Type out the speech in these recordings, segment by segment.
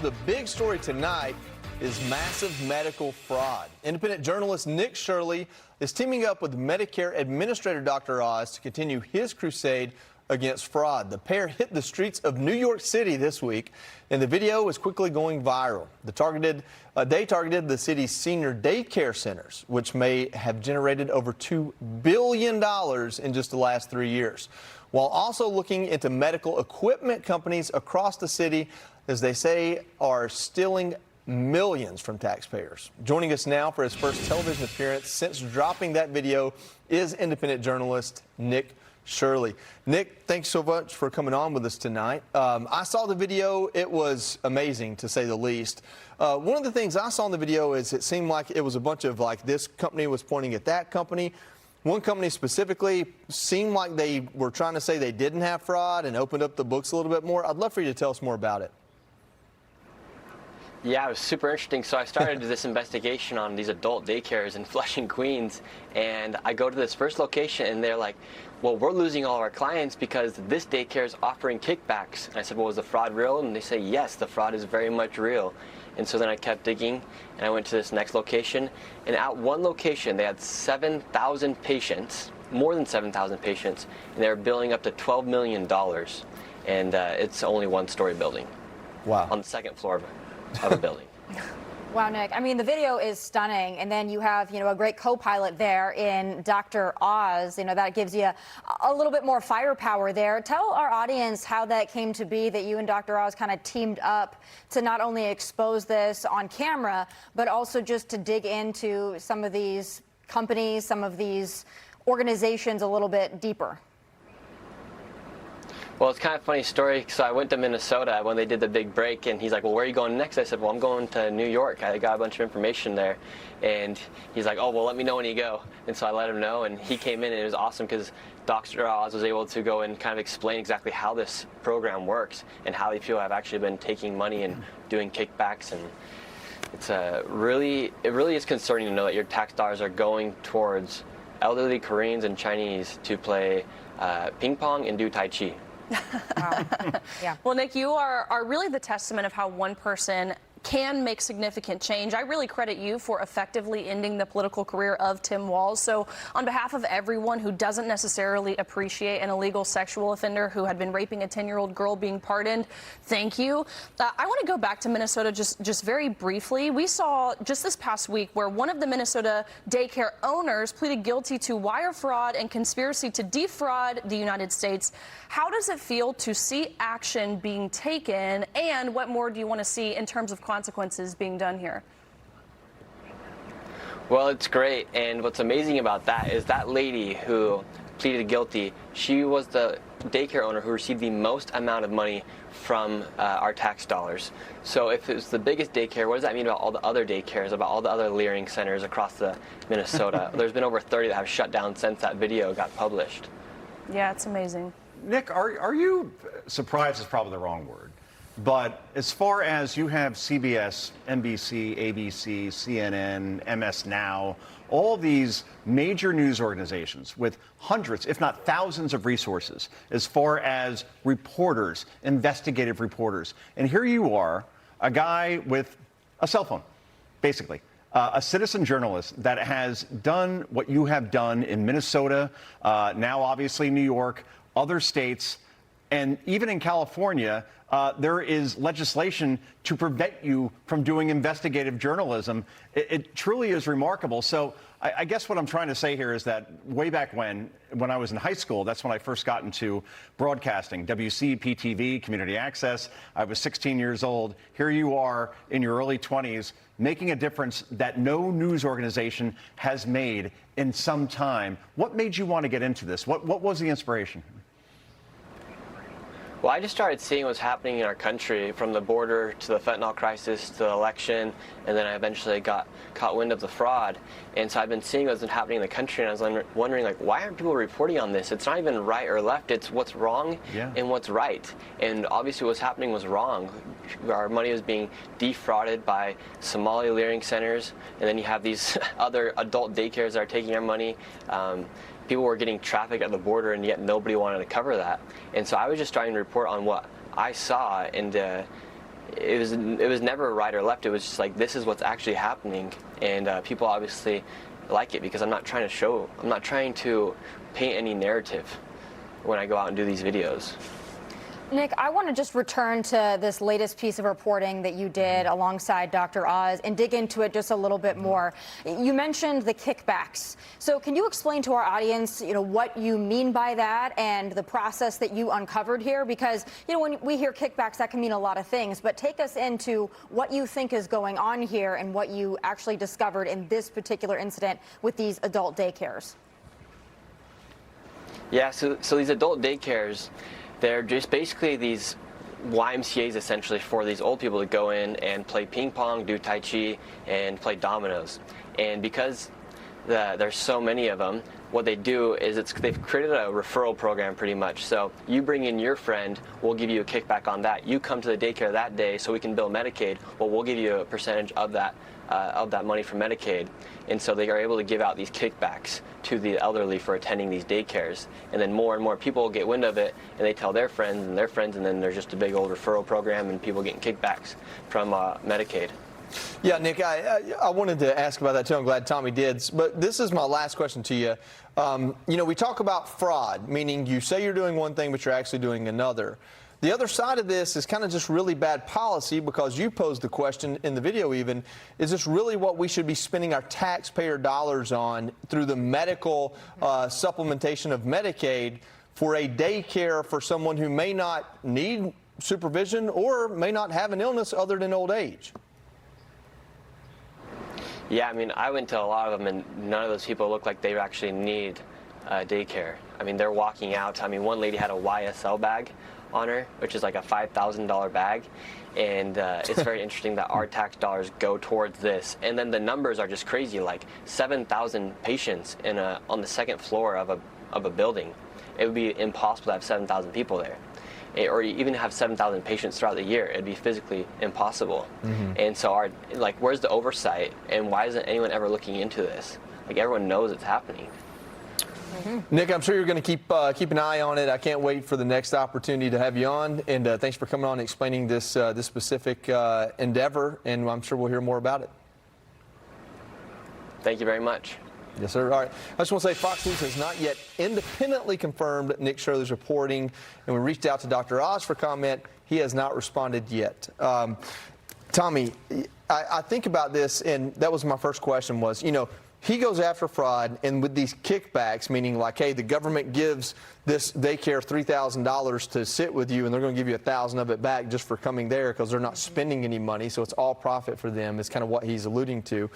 the big story tonight is massive medical fraud. Independent journalist Nick Shirley is teaming up with Medicare Administrator Dr. Oz to continue his crusade against fraud. The pair hit the streets of New York City this week, and the video is quickly going viral. They targeted the city's senior daycare centers, which may have generated over $2 billion in just the last 3 years, while also looking into medical equipment companies across the city, as they say, are stealing millions from taxpayers. Joining us now for his first television appearance since dropping that video is independent journalist Nick Shirley. Nick, thanks so much for coming on with us tonight. I saw the video. It was amazing, to say the least. One of the things I saw in the video is it seemed like it was a bunch of, like, this company was pointing at that company. One company specifically seemed like they were trying to say they didn't have fraud and opened up the books a little bit more. I'd love for you to tell us more about it. Yeah, it was super interesting. So I started this investigation on these adult daycares in Flushing, Queens, and I go to this first location and they're like, well, we're losing all our clients because this daycare is offering kickbacks. And I said, well, is the fraud real? And they say, yes, the fraud is very much real. And so then I kept digging and I went to this next location, and at one location they had 7,000 patients, more than 7,000 patients, and they were billing up to $12 million. And it's only one-story building. Wow. On the second floor of a building. Wow, Nick. I mean, the video is stunning, and then you have, a great co-pilot there in Dr. Oz. That gives you a little bit more firepower there. Tell our audience how that came to be, that you and Dr. Oz kind of teamed up to not only expose this on camera, but also just to dig into some of these companies, some of these organizations a little bit deeper. Well, it's kind of a funny story. So I went to Minnesota when they did the big break, and he's like, well, where are you going next? I said, well, I'm going to New York. I got a bunch of information there. And he's like, oh, well, let me know when you go. And so I let him know, and he came in, and it was awesome because Dr. Oz was able to go and kind of explain exactly how this program works and how these people have actually been taking money and doing kickbacks. And it's it really is concerning to know that your tax dollars are going towards elderly Koreans and Chinese to play ping pong and do Tai Chi. Wow. Yeah. Well, Nick, you are really the testament of how one person can make significant change. I really credit you for effectively ending the political career of Tim Walz. So on behalf of everyone who doesn't necessarily appreciate an illegal sexual offender who had been raping a 10-year-old girl being pardoned, thank you. I want to go back to Minnesota just very briefly. We saw just this past week where one of the Minnesota daycare owners pleaded guilty to wire fraud and conspiracy to defraud the United States. How does it feel to see action being taken, and what more do you want to see in terms of consequences being done here? Well, it's great, and what's amazing about that is that lady who pleaded guilty, she was the daycare owner who received the most amount of money from our tax dollars. So if it was the biggest daycare, what does that mean about all the other daycares, about all the other Leering centers across the Minnesota? There's been over 30 that have shut down since that video got published. Yeah, it's amazing. Nick, are you surprised is probably the wrong word, but as far as you have CBS, NBC, ABC, CNN, MS Now, all these major news organizations with hundreds, if not thousands of resources as far as reporters, investigative reporters, and here you are, a guy with a cell phone, basically. A citizen journalist that has done what you have done in Minnesota, now obviously New York, other states, and even in California, there is legislation to prevent you from doing investigative journalism. It truly is remarkable. So I guess what I'm trying to say here is that way back when I was in high school, that's when I first got into broadcasting, WCPTV, community access. I was 16 years old. Here you are in your early 20s, making a difference that no news organization has made in some time. What made you want to get into this? What was the inspiration? Well, I just started seeing what's happening in our country, from the border to the fentanyl crisis to the election, and then I eventually got caught wind of the fraud. And so I've been seeing what's been happening in the country, and I was wondering, like, why aren't people reporting on this? It's not even right or left, it's what's wrong and what's right. And obviously what's happening was wrong. Our money was being defrauded by Somali Leering centers, and then you have these other adult daycares that are taking our money. People were getting trafficked at the border, and yet nobody wanted to cover that. And so I was just trying to report on what I saw, and it was never right or left. It was just like, this is what's actually happening, and people obviously like it because I'm not trying to paint any narrative when I go out and do these videos. Nick, I want to just return to this latest piece of reporting that you did alongside Dr. Oz and dig into it just a little bit more. You mentioned the kickbacks. So can you explain to our audience, what you mean by that and the process that you uncovered here? Because, when we hear kickbacks, that can mean a lot of things. But take us into what you think is going on here and what you actually discovered in this particular incident with these adult daycares. Yeah, so these adult daycares, they're just basically these YMCAs essentially for these old people to go in and play ping pong, do tai chi, and play dominoes. And because there's so many of them, what they do is they've created a referral program pretty much. So you bring in your friend, we'll give you a kickback on that. You come to the daycare that day so we can bill Medicaid, well, we'll give you a percentage of that money from Medicaid. And so they are able to give out these kickbacks to the elderly for attending these daycares. And then more and more people get wind of it, and they tell their friends, and then there's just a big old referral program and people getting kickbacks from Medicaid. Yeah, Nick, I wanted to ask about that too. I'm glad Tommy did. But this is my last question to you. We talk about fraud, meaning you say you're doing one thing, but you're actually doing another. The other side of this is kind of just really bad policy, because you posed the question in the video even, is this really what we should be spending our taxpayer dollars on through the medical supplementation of Medicaid for a daycare for someone who may not need supervision or may not have an illness other than old age? Yeah, I mean, I went to a lot of them, and none of those people look like they actually need daycare. I mean, they're walking out. I mean, one lady had a YSL bag on her, which is like a $5,000 bag, and it's very interesting that our tax dollars go towards this. And then the numbers are just crazy, like 7,000 patients on the second floor of a building. It would be impossible to have 7,000 people there, or even have 7,000 patients throughout the year. It'd be physically impossible. And so where's the oversight, and why isn't anyone ever looking into this? Like, everyone knows it's happening. Nick, I'm sure you're going to keep an eye on it. I can't wait for the next opportunity to have you on, and thanks for coming on and explaining this specific endeavor, and I'm sure we'll hear more about it. Thank you very much. Yes, sir. All right. I just want to say Fox News has not yet independently confirmed Nick Shirley's reporting, and we reached out to Dr. Oz for comment. He has not responded yet. Tommy, I think about this, and that was my first question was, he goes after fraud, and with these kickbacks, meaning like, hey, the government gives this daycare $3,000 to sit with you, and they're going to give you $1,000 of it back just for coming there because they're not spending any money, so it's all profit for them. Is kind of what he's alluding to.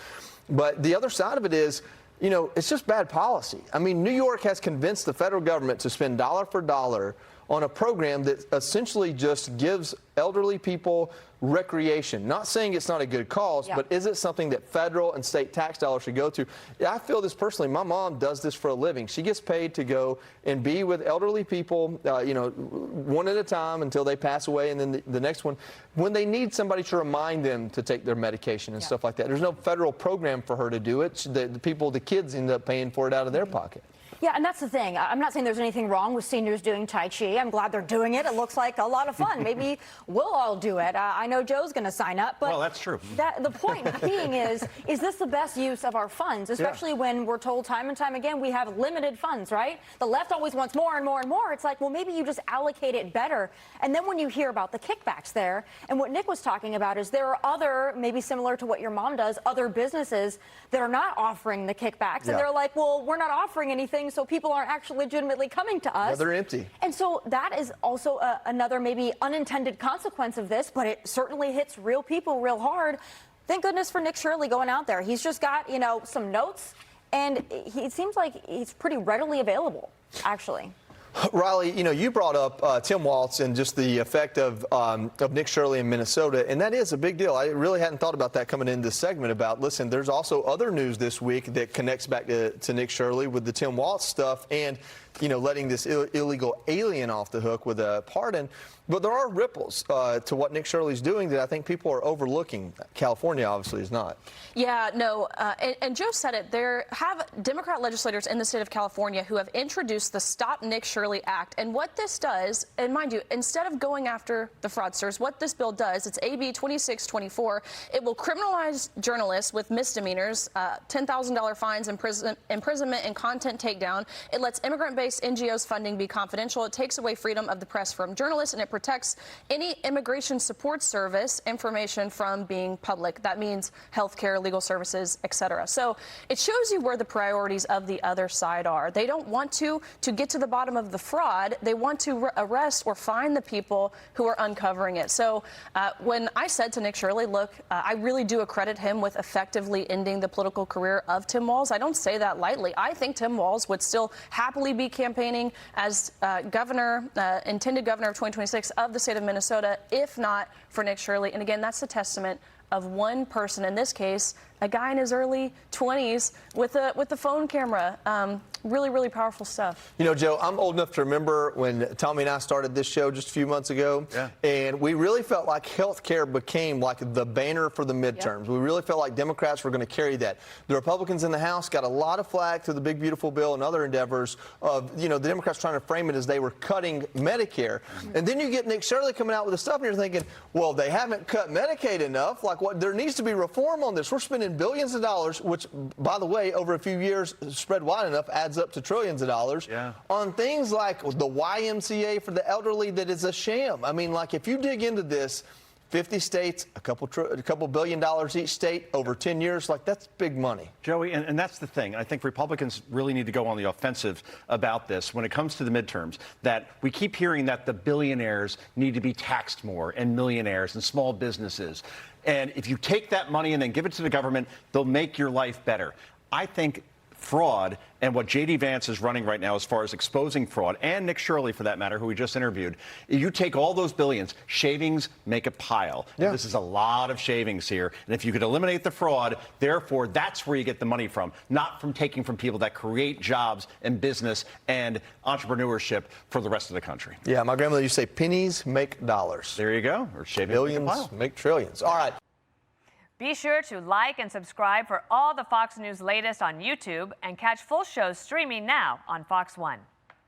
But the other side of it is, it's just bad policy. I mean, New York has convinced the federal government to spend dollar for dollar on a program that essentially just gives elderly people recreation. Not saying it's not a good cause, but is it something that federal and state tax dollars should go to? I feel this personally. My mom does this for a living. She gets paid to go and be with elderly people, one at a time until they pass away, and then the next one when they need somebody to remind them to take their medication and stuff like that. There's no federal program for her to do it. The kids end up paying for it out of their pocket. Yeah, and that's the thing. I'm not saying there's anything wrong with seniors doing Tai Chi. I'm glad they're doing it. It looks like a lot of fun. Maybe we'll all do it. I know Joe's going to sign up. But well, that's true. The point being is this the best use of our funds, especially when we're told time and time again we have limited funds, right? The left always wants more and more and more. It's like, well, maybe you just allocate it better. And then when you hear about the kickbacks there, and what Nick was talking about is there are other, maybe similar to what your mom does, other businesses that are not offering the kickbacks. And they're like, well, we're not offering anything, so people aren't actually legitimately coming to us. Yeah, they're empty. And so that is also another maybe unintended consequence of this, but it certainly hits real people real hard. Thank goodness for Nick Shirley going out there. He's just got, some notes, and it seems like he's pretty readily available, actually. Riley, you brought up Tim Walz and just the effect of Nick Shirley in Minnesota, and that is a big deal. I really hadn't thought about that coming into this segment about, listen, there's also other news this week that connects back to Nick Shirley with the Tim Walz stuff and, letting this illegal alien off the hook with a pardon. But there are ripples to what Nick Shirley's doing that I think people are overlooking. California obviously is not. Yeah, no, and Joe said it. There have Democrat legislators in the state of California who have introduced the Stop Nick Shirley Shirley Act. And what this does, and mind you, instead of going after the fraudsters, what this bill does, it's AB 2624, it will criminalize journalists with misdemeanors, $10,000 fines, imprisonment, and content takedown. It lets immigrant-based NGOs funding be confidential. It takes away freedom of the press from journalists, and it protects any immigration support service information from being public. That means healthcare, legal services, etc. So it shows you where the priorities of the other side are. They don't want to get to the bottom of the fraud. They want to arrest or find the people who are uncovering it. So when I said to Nick Shirley, look, I really do accredit him with effectively ending the political career of Tim Walz. I don't say that lightly. I think Tim Walz would still happily be campaigning as intended governor of 2026 of the state of Minnesota, if not for Nick Shirley. And again, that's the testament of one person, in this case, a guy in his early 20s with a phone camera. Really, really powerful stuff. You know, Joe, I'm old enough to remember when Tommy and I started this show just a few months ago, and we really felt like health care became like the banner for the midterms. We really felt like Democrats were going to carry that. The Republicans in the House got a lot of flack through the big, beautiful bill and other endeavors of, you know, the Democrats trying to frame it as they were cutting Medicare. And then you get Nick Shirley coming out with the stuff, and you're thinking, well, they haven't cut Medicaid enough. Like, what? There needs to be reform on this. We're spending billions of dollars, which, by the way, over a few years, spread wide enough, adds up to trillions of dollars on things like the YMCA for the elderly that is a sham. I mean, like, if you dig into this, 50 states, a couple $1 billion each state over 10 years, like, that's big money. Joey, and that's the thing. I think Republicans really need to go on the offensive about this when it comes to the midterms, that we keep hearing that the billionaires need to be taxed more, and millionaires and small businesses. And if you take that money and then give it to the government, they'll make your life better. I think fraud and what J.D. Vance is running right now as far as exposing fraud, and Nick Shirley, for that matter, who we just interviewed, you take all those billions, shavings make a pile. And this is a lot of shavings here. And if you could eliminate the fraud, therefore, that's where you get the money from, not from taking from people that create jobs and business and entrepreneurship for the rest of the country. Yeah, my grandmother used to say pennies make dollars. There you go. Or shavings billions make a pile. Make trillions. All right. Be sure to like and subscribe for all the Fox News latest on YouTube and catch full shows streaming now on Fox One.